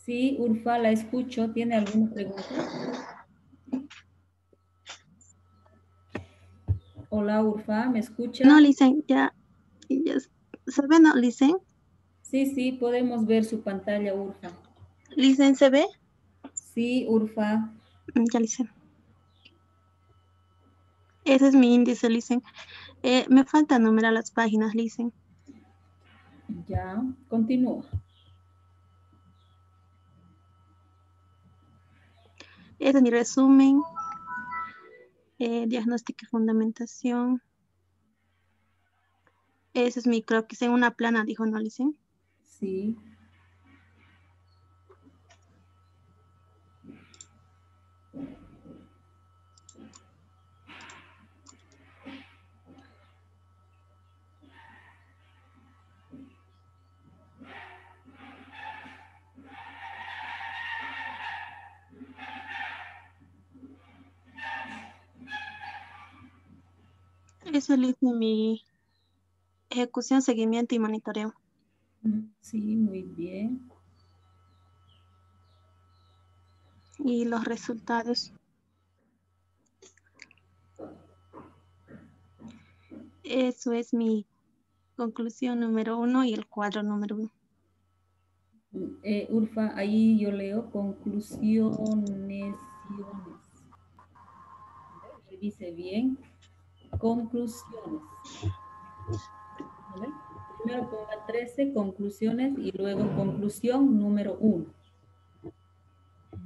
Sí, Urfa, la escucho. ¿Tiene alguna pregunta? Hola, Urfa, ¿me escucha? No, listen, ya se ve, no, listen, Sí, sí, podemos ver su pantalla, Urfa. listen, se ve, Sí, Urfa, ya listen. Ese es mi índice, listen. Me falta numerar las páginas, listen. ya, continúa. Ese es mi resumen, diagnóstico y fundamentación. Ese es mi croquis en una plana, dijo, no, listen. Sí, Eso es, listen, mi ejecución, seguimiento y monitoreo. sí, muy bien. Y los resultados. Eso es mi conclusión número 1 y el cuadro número 1. Urfa, ahí yo leo conclusiones. Revise bien. Conclusiones. ¿Vale? Primero ponga 13 conclusiones y luego conclusión número 1.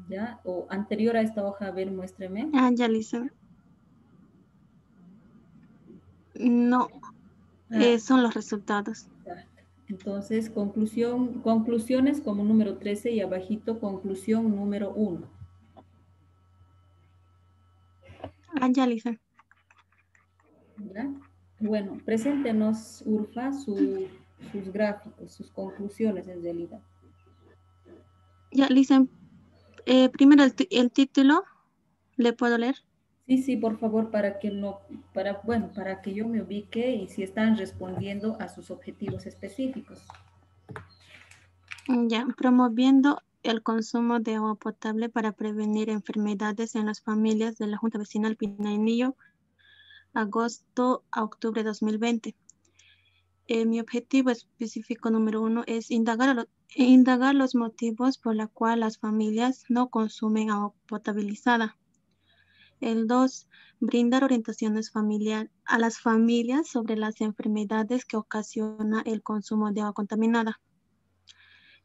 ¿Ya? O anterior a esta hoja, a ver, muéstreme. Ah, ya, listen. No, Ah, son los resultados. exacto. Entonces, conclusiones como número 13 y abajito conclusión número 1. Ah, ya, listen. ¿Ya? Bueno, preséntenos, Urfa, sus gráficos, sus conclusiones en realidad. Ya, listen. Primero el título, ¿le puedo leer? Sí, sí, por favor, para que no, bueno, para que yo me ubique y si están respondiendo a sus objetivos específicos. Ya, promoviendo el consumo de agua potable para prevenir enfermedades en las familias de la Junta Vecinal Pinainillo, agosto a octubre de 2020. Mi objetivo específico número 1 es indagar los motivos por los cuales las familias no consumen agua potabilizada. El 2, brindar orientaciones a las familias sobre las enfermedades que ocasiona el consumo de agua contaminada.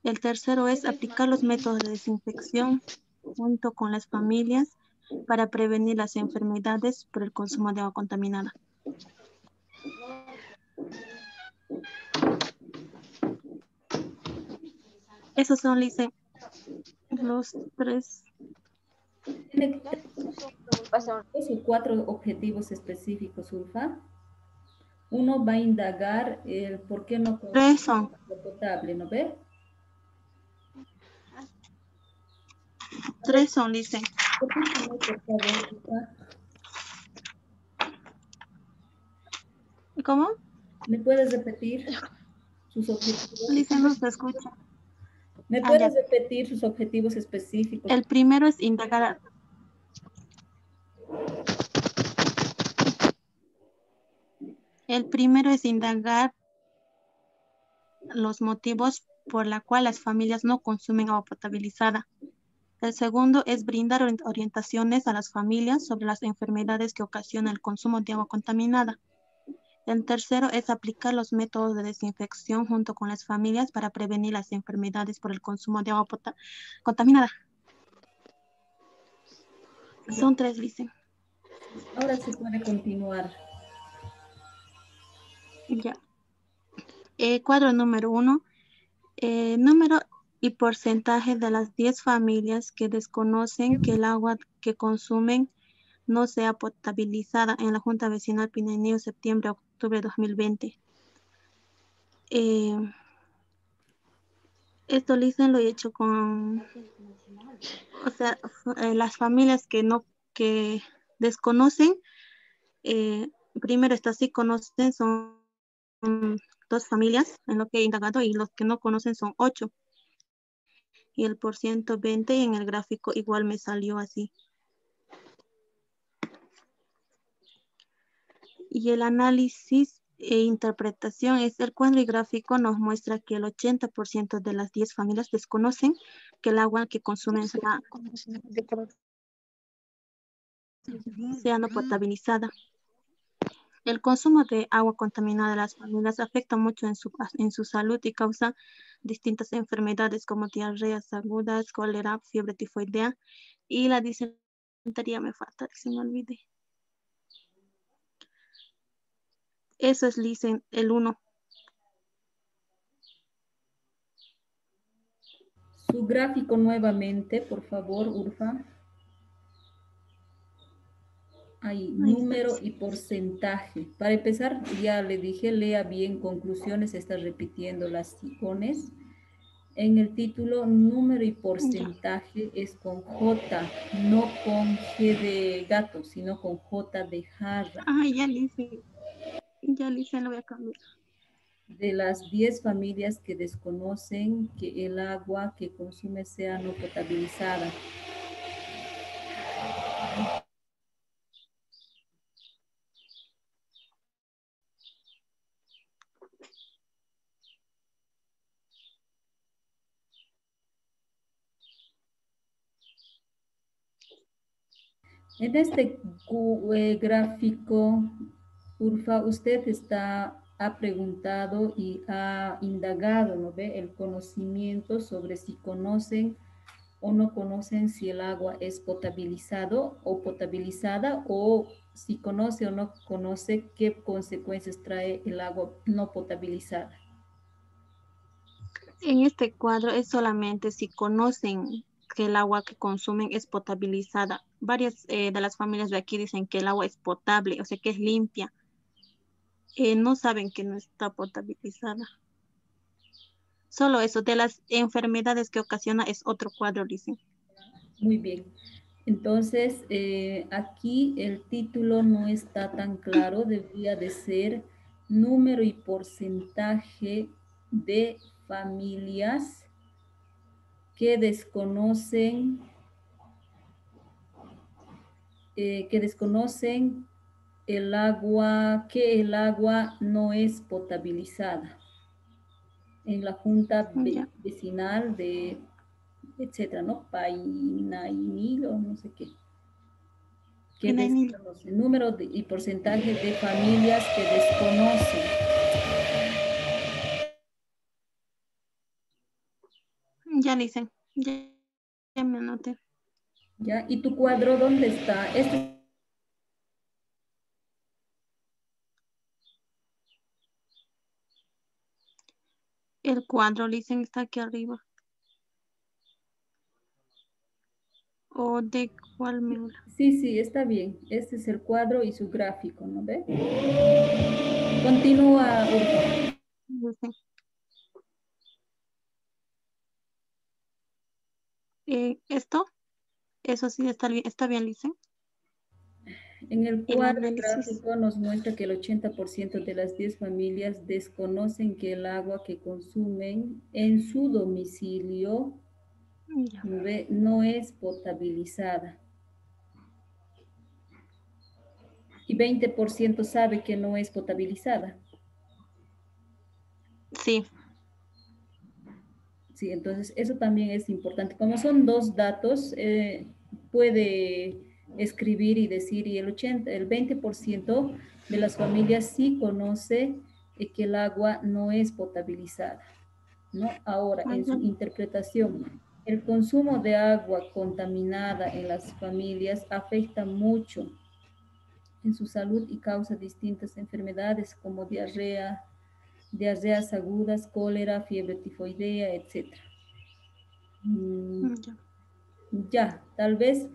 El tercero es aplicar los métodos de desinfección junto con las familias para prevenir las enfermedades por el consumo de agua contaminada. Esos son, Lice, los tres. Tiene tres o cuatro objetivos específicos, Urfa. Uno va a indagar el por qué no Tres consume son, agua potable, ¿no ve? A ver, tres son, Lice. repítame, por favor, Urfa. ¿Cómo? ¿Me puedes repetir sus objetivos? Lice, no se escucha. ¿Me Ah, ya. puedes repetir sus objetivos específicos? El primero es indagar. El primero es indagar los motivos por la cual las familias no consumen agua potabilizada. El segundo es brindar orientaciones a las familias sobre las enfermedades que ocasiona el consumo de agua contaminada. El tercero es aplicar los métodos de desinfección junto con las familias para prevenir las enfermedades por el consumo de agua contaminada. Ya. Son tres, dicen. Ahora sí puede continuar. Ya. Cuadro número 1. Número y porcentaje de las 10 familias que desconocen que el agua que consumen no sea potabilizada en la Junta Vecinal Pinainillo, septiembre-octubre de 2020. Esto lo he hecho con, o sea, las familias que desconocen, primero estas sí conocen, son 2 familias en lo que he indagado y los que no conocen son 8. y el por ciento 20 y en el gráfico igual me salió así. Y el análisis e interpretación es el cuadro y gráfico nos muestra que el 80% de las 10 familias desconocen que el agua que consumen sea no potabilizada. El consumo de agua contaminada de las familias afecta mucho en su salud y causa distintas enfermedades como diarreas agudas, cólera, fiebre tifoidea y la disentería me falta, que se me olvide. Eso es el 1. Su gráfico nuevamente, por favor, Urfa. Ahí, número y porcentaje. Para empezar, ya le dije, lea bien conclusiones, está repitiendo las icones. En el título, número y porcentaje es con J, no con G de gato, sino con J de jarra. Ay, ya le hice, lo voy a cambiar. De las 10 familias que desconocen que el agua que consume sea no potabilizada. En este gráfico, Urfa, usted ha preguntado y ha indagado, ¿no ve? El conocimiento sobre si conocen o no conocen si el agua es potabilizado o potabilizada, o si conoce o no conoce qué consecuencias trae el agua no potabilizada. En este cuadro es solamente si conocen que el agua que consumen es potabilizada. Varias de las familias de aquí dicen que el agua es potable, o sea que es limpia. No saben que no está potabilizada. Solo eso, de las enfermedades que ocasiona es otro cuadro, dicen. Muy bien. Entonces, aquí el título no está tan claro, debería de ser número y porcentaje de familias que desconocen el agua, que el agua no es potabilizada en la junta vecinal de, etcétera, ¿no? Painainil o no sé qué. Que desconocen, número y porcentaje de familias que desconocen. Ya dicen, ya me anoté. ¿Ya? ¿Y tu cuadro dónde está? El cuadro, dicen, está aquí arriba. ¿O de cuál me habla? Sí, sí, está bien. Este es el cuadro y su gráfico, ¿no ve? Continúa, Urfa. ¿Esto? Eso sí está bien, dicen. En el cuadro gráfico nos muestra que el 80% de las 10 familias desconocen que el agua que consumen en su domicilio no es potabilizada. Y 20% sabe que no es potabilizada. Sí. Sí, entonces eso también es importante. Como son dos datos, puede escribir y decir, y el 20% de las familias sí conoce que el agua no es potabilizada, ¿no? Ahora, en su interpretación, el consumo de agua contaminada en las familias afecta mucho en su salud y causa distintas enfermedades como diarreas agudas, cólera, fiebre tifoidea, etc. Ya, tal vez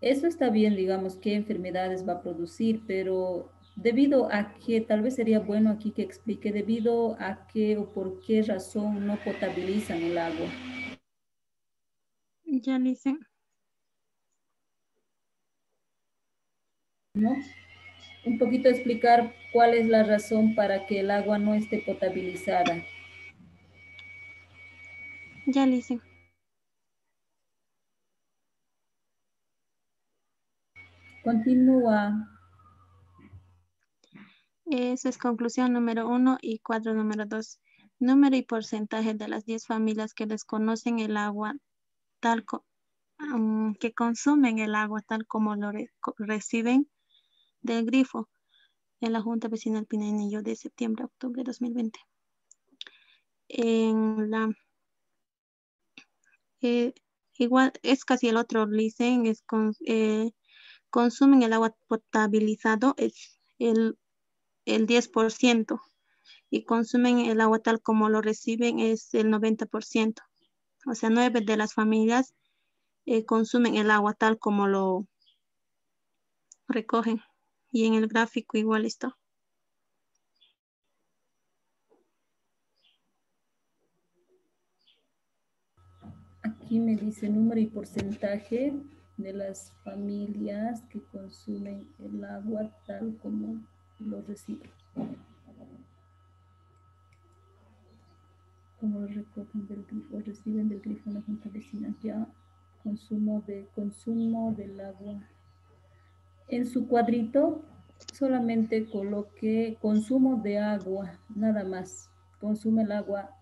eso está bien, digamos, qué enfermedades va a producir, pero debido a que, tal vez sería bueno aquí que explique, debido a qué o por qué razón no potabilizan el agua. Ya dicen. ¿No? Un poquito explicar cuál es la razón para que el agua no esté potabilizada. Ya dicen. Continúa. Esa es conclusión número 1 y cuadro número 2. Número y porcentaje de las 10 familias que desconocen el agua tal que consumen el agua tal como lo reciben del grifo en la Junta Vecinal Pinainillo de septiembre a octubre de 2020. En la igual es casi el otro listen, consumen el agua potabilizado es el 10% y consumen el agua tal como lo reciben es el 90%. O sea, 9 de las familias consumen el agua tal como lo recogen. Y en el gráfico igual está. Aquí me dice número y porcentaje de las familias que consumen el agua tal como lo reciben. Como lo recogen del grifo, reciben del grifo en la Junta Vecinal. Ya, consumo del agua. En su cuadrito solamente coloque consumo de agua, nada más. Consume el agua.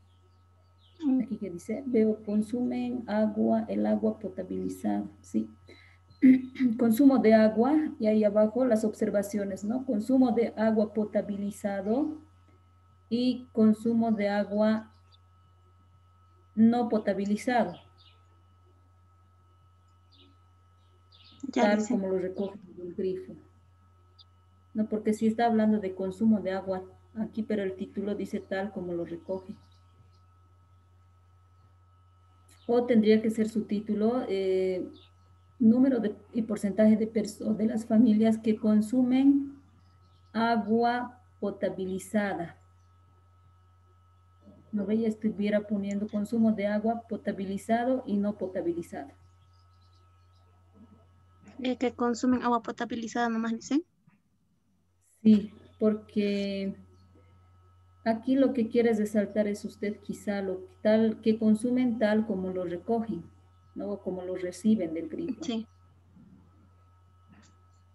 Aquí que dice, veo, consumen agua, el agua potabilizada, sí. Consumo de agua, y ahí abajo las observaciones, ¿no? Consumo de agua potabilizado y consumo de agua no potabilizado, Ya tal dicen. como lo recoge el grifo. No, porque sí está hablando de consumo de agua aquí, pero el título dice tal como lo recoge. O tendría que ser su título, número y porcentaje de las familias que consumen agua potabilizada. No veía, estuviera poniendo consumo de agua potabilizado y no potabilizado. Que consumen agua potabilizada nomás dicen. Sí, porque aquí lo que quiere resaltar es usted quizá lo tal que consumen tal como lo recogen, ¿no? Como lo reciben del grifo. Sí.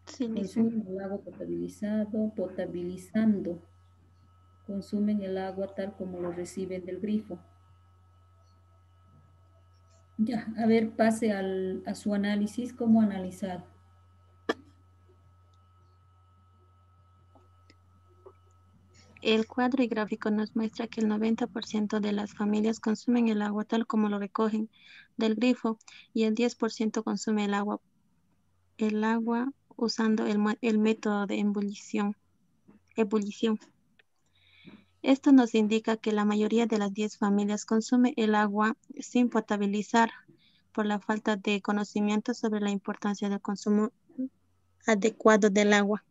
Sí, dicen. Consumen el agua potabilizado, potabilizando. Consumen el agua tal como lo reciben del grifo. Ya, a ver, pase a su análisis, ¿cómo analizar? El cuadro y gráfico nos muestra que el 90% de las familias consumen el agua tal como lo recogen del grifo y el 10% consume el agua usando el método de ebullición. Esto nos indica que la mayoría de las 10 familias consume el agua sin potabilizar por la falta de conocimiento sobre la importancia del consumo adecuado del agua.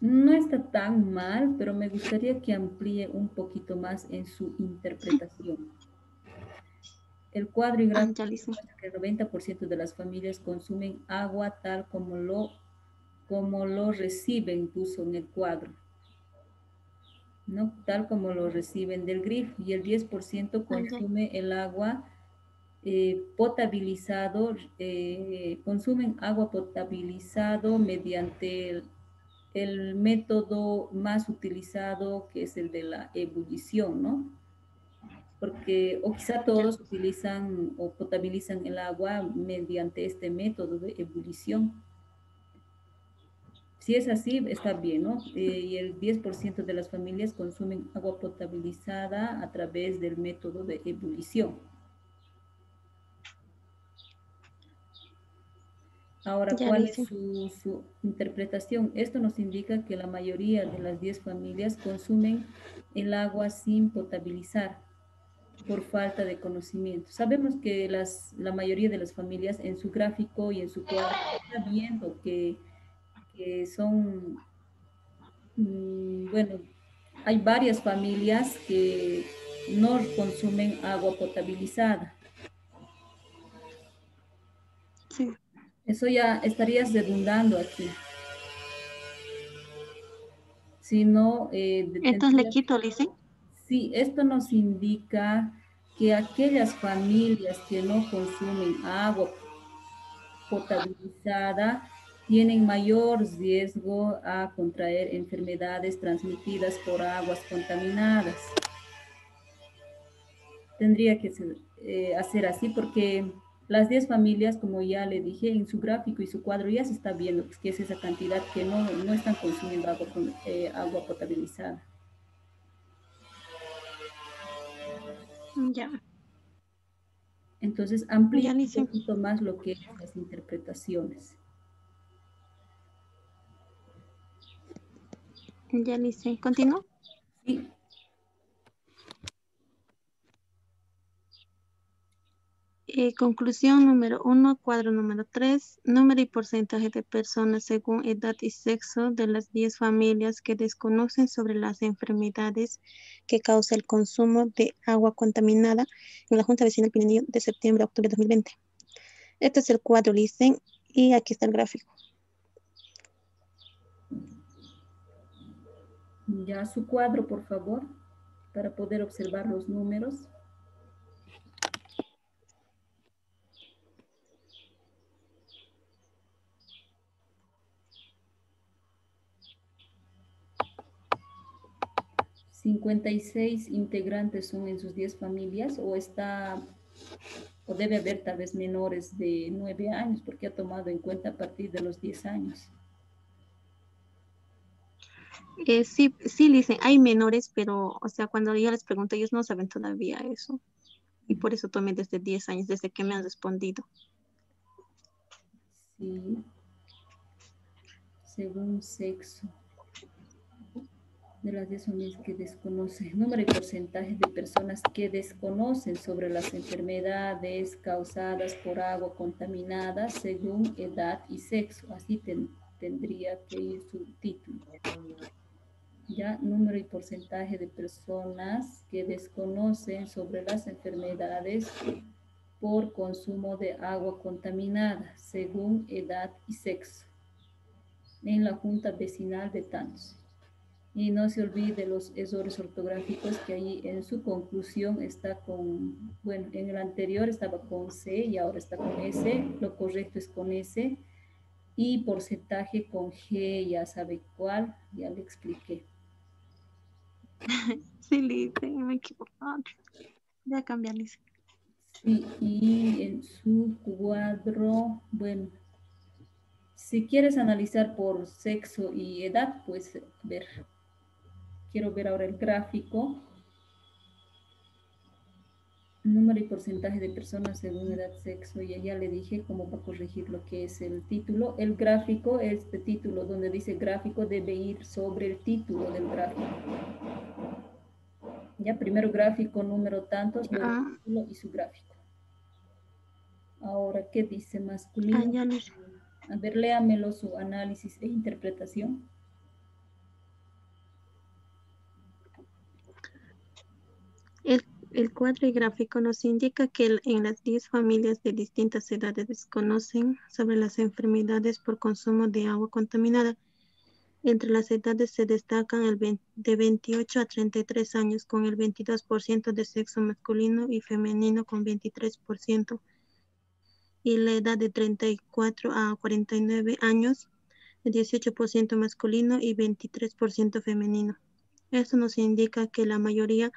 No está tan mal, pero me gustaría que amplíe un poquito más en su interpretación. El cuadro y gráfico muestra que el 90% de las familias consumen agua tal como lo reciben, puso en el cuadro, ¿no? Tal como lo reciben del grifo, y el 10% consume el agua potabilizado, consumen agua potabilizado mediante el método más utilizado, que es el de la ebullición, ¿no? Porque, o quizá todos utilizan o potabilizan el agua mediante este método de ebullición. Si es así, está bien, ¿no? Y el 10% de las familias consumen agua potabilizada a través del método de ebullición. Ahora, ¿cuál es su interpretación? Esto nos indica que la mayoría de las 10 familias consumen el agua sin potabilizar por falta de conocimiento. Sabemos que la mayoría de las familias en su gráfico y en su cuadro está viendo que son, bueno, hay varias familias que no consumen agua potabilizada. Sí. Eso ya estarías redundando aquí. Si no, Entonces le quito, dicen. sí, esto nos indica que aquellas familias que no consumen agua potabilizada tienen mayor riesgo a contraer enfermedades transmitidas por aguas contaminadas. Tendría que hacer así porque las 10 familias, como ya le dije, en su gráfico y su cuadro ya se está viendo que es esa cantidad que no están consumiendo agua potabilizada. Ya, Entonces, ya, amplía un Lice. poquito más lo que es las interpretaciones. Ya, Lice. ¿Continúo? Sí, Conclusión número 1, cuadro número 3, número y porcentaje de personas según edad y sexo de las 10 familias que desconocen sobre las enfermedades que causa el consumo de agua contaminada en la Junta Vecinal Pinenillo de septiembre a octubre de 2020. Este es el cuadro, Licen, y aquí está el gráfico. ya su cuadro, por favor, para poder observar los números. ¿56 integrantes son en sus 10 familias o debe haber tal vez menores de 9 años porque ha tomado en cuenta a partir de los 10 años? Sí, sí, Licen, hay menores, pero, o sea, cuando yo les pregunto, ellos no saben todavía eso. Y por eso tomé desde 10 años, desde que me han respondido. Sí, según sexo de las 10 familias que desconocen, número y porcentaje de personas que desconocen sobre las enfermedades causadas por agua contaminada según edad y sexo. Así tendría que ir su título. Ya, número y porcentaje de personas que desconocen sobre las enfermedades por consumo de agua contaminada según edad y sexo en la Junta Vecinal de Tanos. Y no se olvide los errores ortográficos que ahí en su conclusión está con, bueno, en el anterior estaba con C y ahora está con S, lo correcto es con S, y porcentaje con G, ya sabe cuál, ya le expliqué. Sí, Licen, me equivoco. Voy a cambiar, Licen. Sí, y en su cuadro, bueno, si quieres analizar por sexo y edad, pues ver, quiero ver ahora el gráfico. Número y porcentaje de personas según edad, sexo, y ya le dije cómo va a corregir lo que es el título. El gráfico, este título donde dice gráfico debe ir sobre el título del gráfico. Ya, primero gráfico, número tantos, luego título y su gráfico. Ahora, ¿qué dice masculino? Ya, Licen. A ver, léamelo su análisis e interpretación. El cuadro y gráfico nos indica que en las 10 familias de distintas edades desconocen sobre las enfermedades por consumo de agua contaminada. Entre las edades se destacan de 28 a 33 años con el 22% de sexo masculino y femenino con 23%, y la edad de 34 a 49 años, el 18% masculino y 23% femenino. Esto nos indica que la mayoría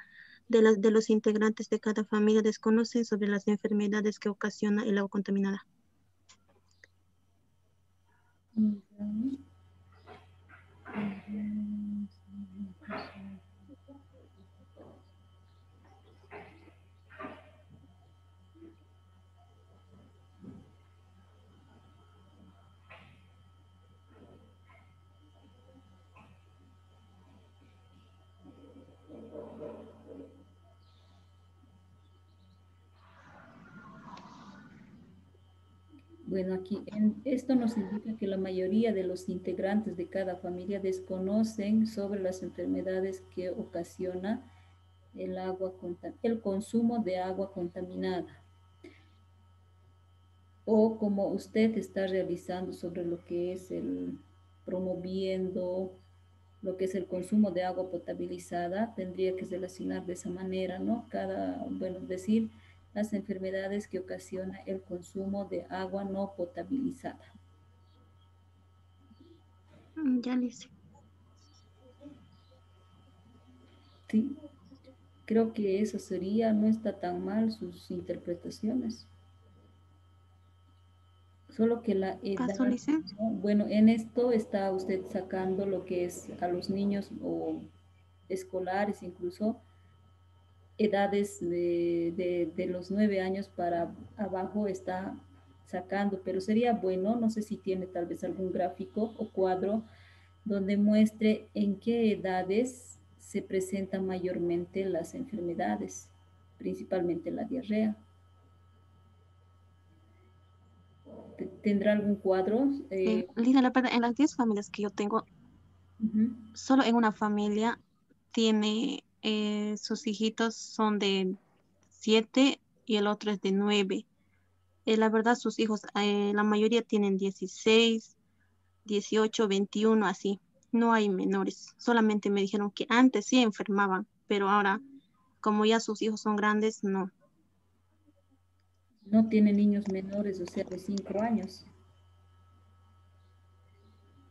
de los integrantes de cada familia desconocen sobre las enfermedades que ocasiona el agua contaminada. Bueno, aquí esto nos indica que la mayoría de los integrantes de cada familia desconocen sobre las enfermedades que ocasiona el consumo de agua contaminada. O como usted está realizando sobre lo que es el promoviendo lo que es el consumo de agua potabilizada, tendría que relacionar de esa manera, ¿no? Bueno, decir las enfermedades que ocasiona el consumo de agua no potabilizada. Ya le hice. Sí, creo que eso sería, no está tan mal sus interpretaciones. Solo que la Paso, edad, le hice. ¿no? Bueno, en esto está usted sacando lo que es a los niños o escolares, incluso edades de los 9 años para abajo está sacando, pero sería bueno, no sé si tiene tal vez algún gráfico o cuadro donde muestre en qué edades se presentan mayormente las enfermedades, principalmente la diarrea. ¿Tendrá algún cuadro? Lina, la verdad, en las 10 familias que yo tengo, solo en una familia tiene, sus hijitos son de 7 y el otro es de 9. La verdad, sus hijos, la mayoría tienen 16, 18, 21, así. No hay menores. Solamente me dijeron que antes sí enfermaban, pero ahora, como ya sus hijos son grandes, no. No tiene niños menores, o sea, de 5 años.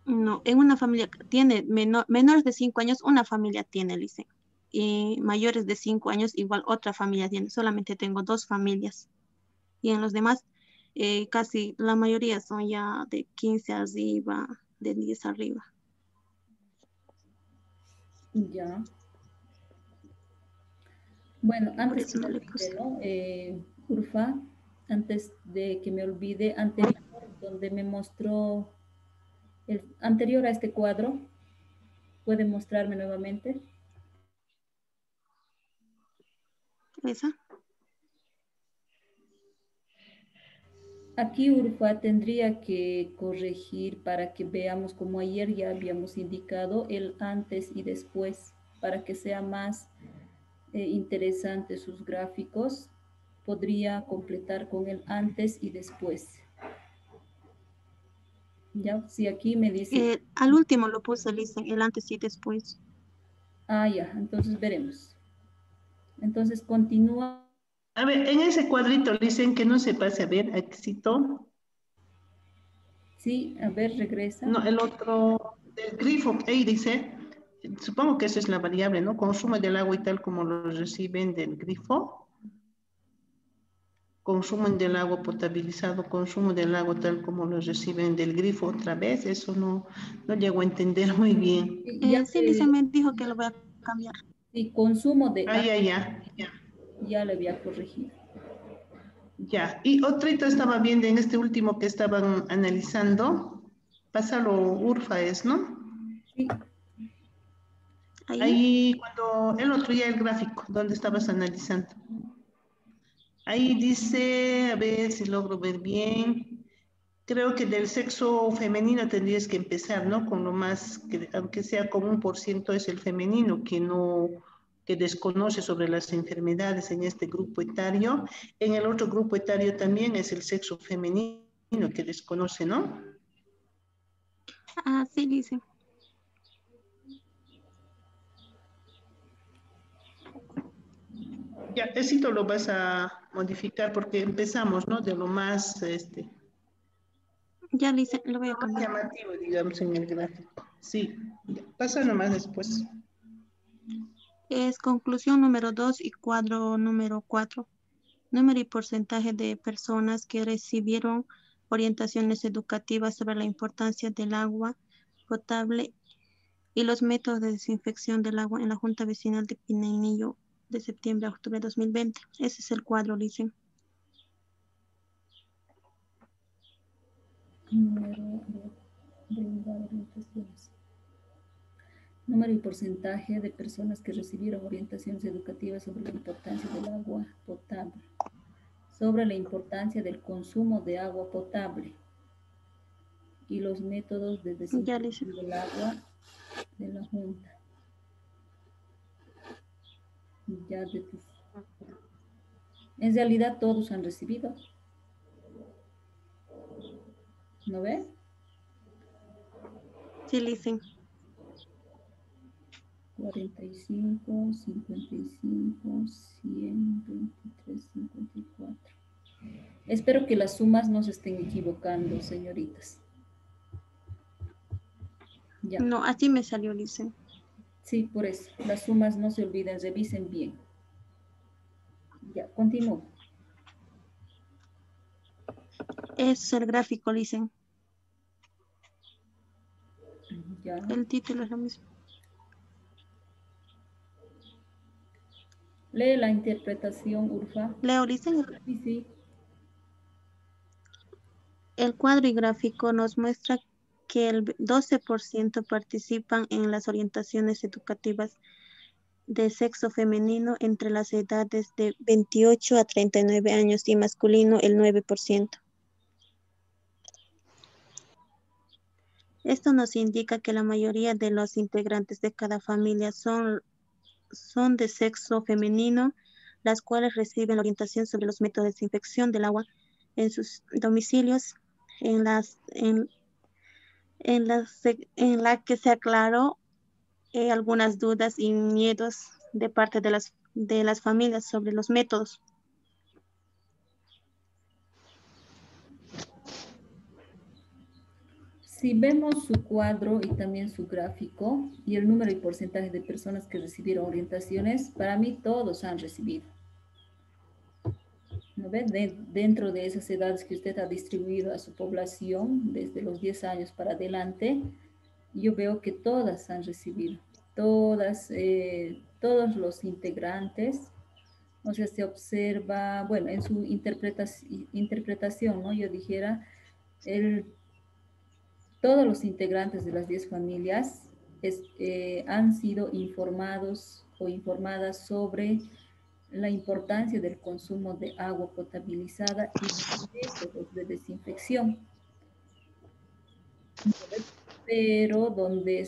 No, en una familia tiene menores de 5 años, una familia tiene, dice. Y mayores de 5 años, igual otra familia tiene. Solamente tengo 2 familias. Y en los demás, casi la mayoría son ya de 15 arriba, de 10 arriba. Ya. Bueno, Por antes que eso me no le olvide, puse. ¿no? Urfa, antes de que me olvide, anterior, donde me mostró, el anterior a este cuadro, ¿puede mostrarme nuevamente? ¿Esa? Aquí Urfa tendría que corregir para que veamos, como ayer ya habíamos indicado, el antes y después, para que sea más interesante sus gráficos. Podría completar con el antes y después. Ya, si aquí me dice, Al último lo puse, listen, el antes y después. ah, ya, entonces veremos. Entonces continúa. A ver, en ese cuadrito dicen que no se pase a ver, éxito. Sí, a ver, regresa. No, el otro, el grifo, ahí dice, supongo que esa es la variable, ¿no? Consumo del agua y tal como lo reciben del grifo. Consumen del agua potabilizado, consumo del agua tal como lo reciben del grifo otra vez. Eso no llego a entender muy bien. Ya, Sí, listen, me dijo que lo voy a cambiar. sí, consumo de Ah, agua, ya. ya le había corregido. Ya, y otrito estaba viendo en este último que estaban analizando. Pásalo, Urfa es, ¿no? Sí, Ahí, Ahí cuando el otro ya el gráfico, donde estabas analizando. Ahí dice, a ver si logro ver bien. Creo que del sexo femenino tendrías que empezar, ¿no? Con lo más, que, aunque sea como 1% es el femenino, que no, que desconoce sobre las enfermedades en este grupo etario. En el otro grupo etario también es el sexo femenino que desconoce, ¿no? sí, listen. Ya, éxito lo vas a modificar porque empezamos, ¿no? De Ya, listen, lo voy a lo más cambiar. llamativo, digamos, en el gráfico. Sí, pasa nomás después. Es conclusión número 2 y cuadro número 4. Número y porcentaje de personas que recibieron orientaciones educativas sobre la importancia del agua potable y los métodos de desinfección del agua en la Junta Vecinal de Pinainillo de septiembre a octubre de 2020. Ese es el cuadro, dicen. número de brindar orientaciones. Número y porcentaje de personas que recibieron orientaciones educativas sobre la importancia del agua potable, sobre la importancia del consumo de agua potable y los métodos de Ya, dicen. desinfección del agua de la Junta. Ya de tus... En realidad todos han recibido, ¿no ve? Sí, dicen. 45, 55, 100, 23, 54. Espero que las sumas no se estén equivocando, señoritas. Ya. No, así me salió, Lice. Sí, por eso. Las sumas no se olviden, revisen bien. Ya, continúo. Es el gráfico, Lice. Ya. El título es lo mismo. Lee la interpretación, Urfa. Leo, Lice. Sí, sí. El cuadro y gráfico nos muestra que el 12% participan en las orientaciones educativas de sexo femenino entre las edades de 28 a 39 años y masculino el 9%. Esto nos indica que la mayoría de los integrantes de cada familia son de sexo femenino, las cuales reciben orientación sobre los métodos de desinfección del agua en sus domicilios, en la que se aclaró algunas dudas y miedos de parte de las familias sobre los métodos. Si vemos su cuadro y también su gráfico y el número y porcentaje de personas que recibieron orientaciones, para mí todos han recibido. ¿No ven? Dentro de esas edades que usted ha distribuido a su población, desde los 10 años para adelante, yo veo que todas han recibido. Todas, todos los integrantes, o sea, se observa, bueno, en su interpretación, ¿no? Yo dijera, todos los integrantes de las 10 familias han sido informados o informadas sobre la importancia del consumo de agua potabilizada y métodos de desinfección. Pero donde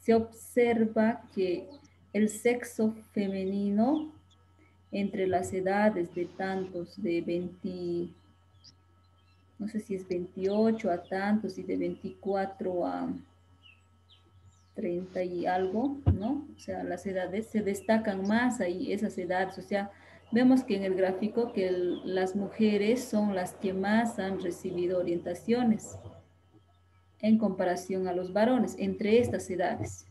se observa que el sexo femenino entre las edades de tantos de 20, no sé si es 28 a tantos y de 24 a 30 y algo, ¿no? O sea, las edades se destacan más ahí, esas edades. O sea, vemos que en el gráfico que las mujeres son las que más han recibido orientaciones en comparación a los varones entre estas edades.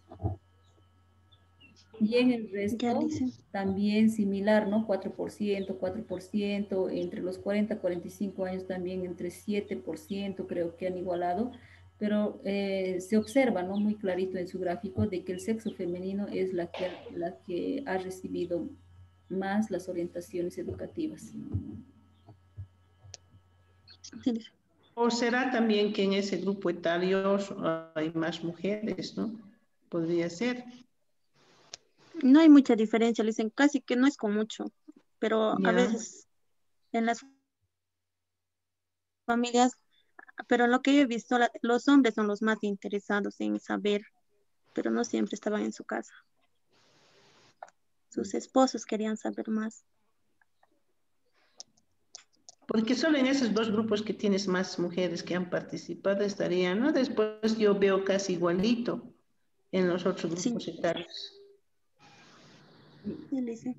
Y en el Ya, resto Lice. también similar, ¿no? 4%, entre los 40 y 45 años también entre 7% creo que han igualado, pero se observa, ¿no? Muy clarito en su gráfico de que el sexo femenino es la que ha recibido más las orientaciones educativas. Sí, Lice. O será también que en ese grupo etario hay más mujeres, ¿no? Podría ser. No hay mucha diferencia, le dicen casi que no es con mucho, pero a Ya. veces en las familias, pero lo que yo he visto, los hombres son los más interesados en saber, pero no siempre estaban en su casa. Sus esposos querían saber más. Porque solo en esos dos grupos que tienes más mujeres que han participado estarían, ¿no? Después yo veo casi igualito en los otros Sí, grupos etarios. sí, Lice.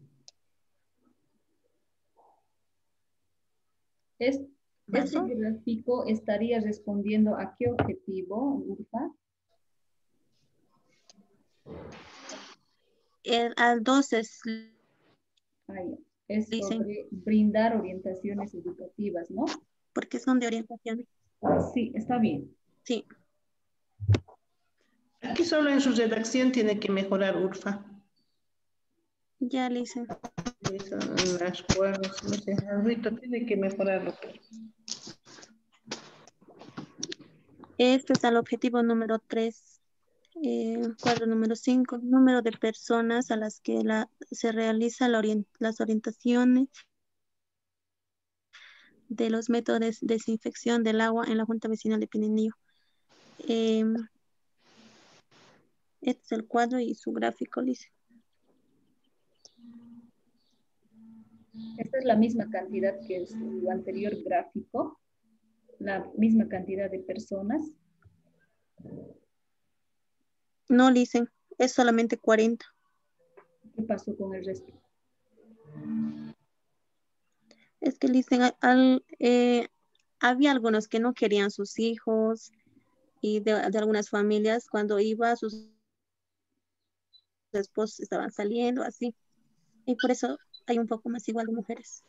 Este ¿Pasó? gráfico estaría respondiendo a qué objetivo, Urfa. Al 2 es, Es dicen, sobre brindar orientaciones educativas, ¿no? porque son de orientación. Sí, está bien. Sí, Aquí solo en su redacción tiene que mejorar Urfa. ya, Lice. Eso, en las cuadros, no sé, Rito tiene que mejorarlo. Este es el objetivo número 3. Cuadro número 5, número de personas a las que se realiza las orientaciones de los métodos de desinfección del agua en la Junta Vecinal de Pinenillo. Este es el cuadro y su gráfico, Lice. Esta es la misma cantidad que su anterior gráfico, la misma cantidad de personas. No, dicen, es solamente 40. ¿Qué pasó con el resto? Es que dicen, había algunos que no querían sus hijos y de algunas familias cuando iba sus esposos estaban saliendo así. Y por eso hay un poco más igual de mujeres.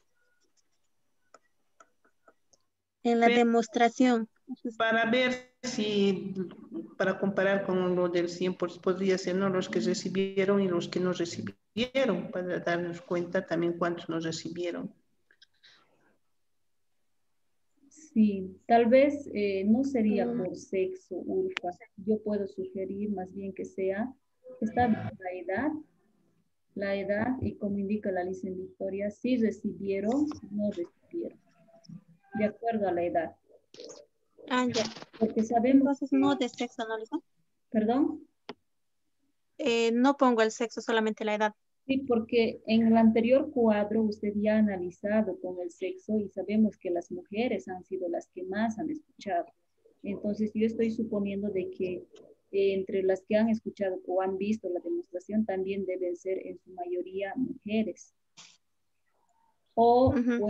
En la Pero demostración. para ver si, para comparar con lo del 100, pues podría ser, ¿no? Los que recibieron y los que no recibieron, para darnos cuenta también cuántos nos recibieron. Sí, tal vez no sería por sexo, Ulfa. Yo puedo sugerir más bien que sea, está bien la edad y como indica la licencia Victoria, si recibieron, no recibieron, de acuerdo a la edad. Ah, ya. Porque sabemos Entonces que, no de sexo, ¿no, Lisa? perdón, No pongo el sexo, solamente la edad. sí, porque en el anterior cuadro usted ya ha analizado con el sexo y sabemos que las mujeres han sido las que más han escuchado. Entonces yo estoy suponiendo de que entre las que han escuchado o han visto la demostración también deben ser en su mayoría mujeres. O Ujú.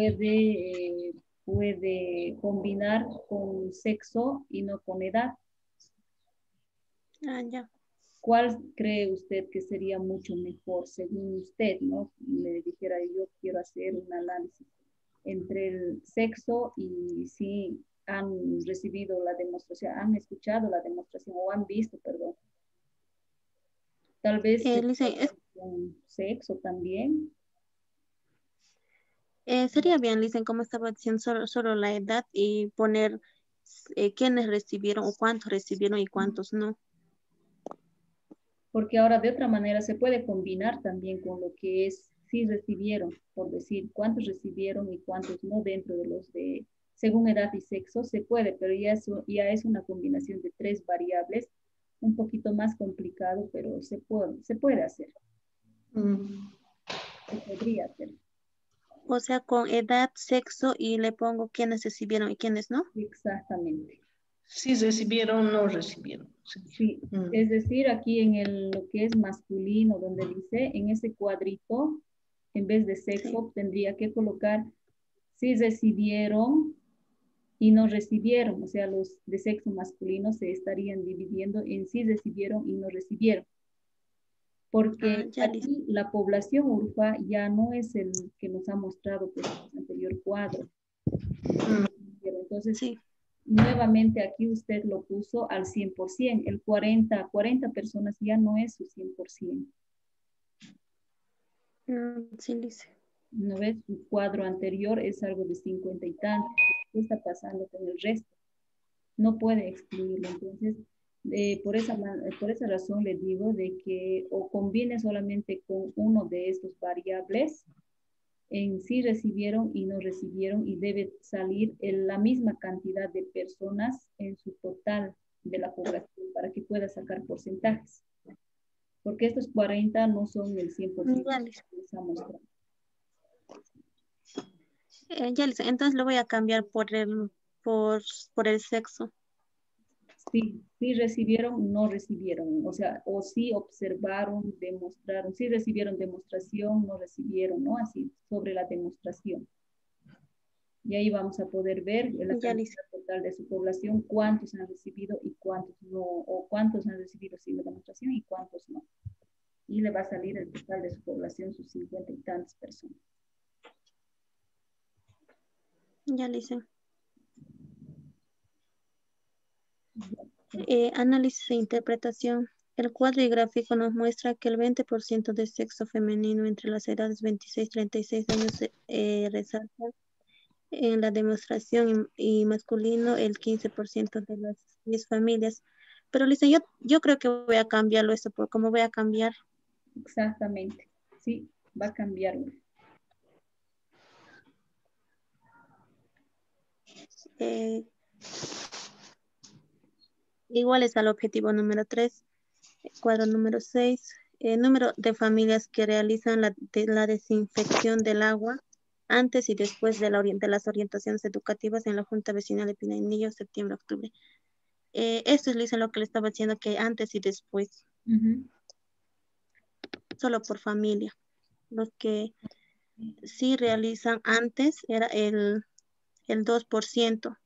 puede combinar con sexo y no con edad. Ah, ya. ¿Cuál cree usted que sería mucho mejor según usted, no? Me dijera yo quiero hacer un análisis entre el sexo y si han recibido la demostración, han escuchado la demostración o han visto, perdón. Tal vez Lisa, con sexo también. sería bien, Lisa, como estaba diciendo, solo la edad y poner quiénes recibieron o cuántos recibieron y cuántos no. Porque ahora de otra manera se puede combinar también con lo que es si recibieron, por decir cuántos recibieron y cuántos no dentro de los de según edad y sexo, se puede, pero ya es una combinación de 3 variables, un poquito más complicado, pero se puede hacer, Mm. se podría hacer. O sea, con edad, sexo y le pongo quiénes recibieron y quiénes no. Exactamente. Si recibieron, no recibieron. Sí, Mm. es decir, aquí en lo que es masculino, donde dice, en ese cuadrito, en vez de Sí. sexo, tendría que colocar si recibieron y no recibieron, o sea, los de sexo masculino se estarían dividiendo en si recibieron y no recibieron, Ah, porque ya, Lisa. aquí la población URFA ya no es el que nos ha mostrado pues, el anterior cuadro. Mm. Entonces, Sí. nuevamente aquí usted lo puso al 100%, el 40 personas ya no es su 100%. Sí, Lisa. ¿No ves? Su cuadro anterior es algo de 50 y tantos. ¿Qué está pasando con el resto? No puede excluirlo. Entonces, por esa razón le digo de que o combine solamente con uno de estos variables en sí recibieron y no recibieron y debe salir en la misma cantidad de personas en su total de la población para que pueda sacar porcentajes. Porque estos 40 no son el 100% Ya, Lisa. que les ha mostrado. Ya, Lisa. Entonces lo voy a cambiar por el sexo. Sí, sí recibieron, no recibieron, o sea, o sí observaron, demostraron, sí recibieron demostración, no recibieron, ¿no? Así, sobre la demostración. Y ahí vamos a poder ver la Ya, cantidad Lisa. total de su población, cuántos han recibido y cuántos no, o cuántos han recibido sin la demostración y cuántos no. Y le va a salir el total de su población, sus 50 y tantas personas. Ya, Lisa. Análisis e interpretación. El cuadro y gráfico nos muestra que el 20% de sexo femenino entre las edades 26 y 36 años resalta en la demostración y masculino el 15% de las 10 familias. Pero Lisa, yo creo que voy a cambiarlo esto por cómo voy a cambiar. Exactamente, sí, va a cambiar. eh, Iguales al objetivo número 3, cuadro número 6, número de familias que realizan la desinfección del agua antes y después de las orientaciones educativas en la Junta Vecinal de Pinamillo, septiembre-octubre. Esto es, Lisa, lo que le estaba diciendo, que antes y después. Ujú. Solo por familia. Los que sí realizan antes era el 2%.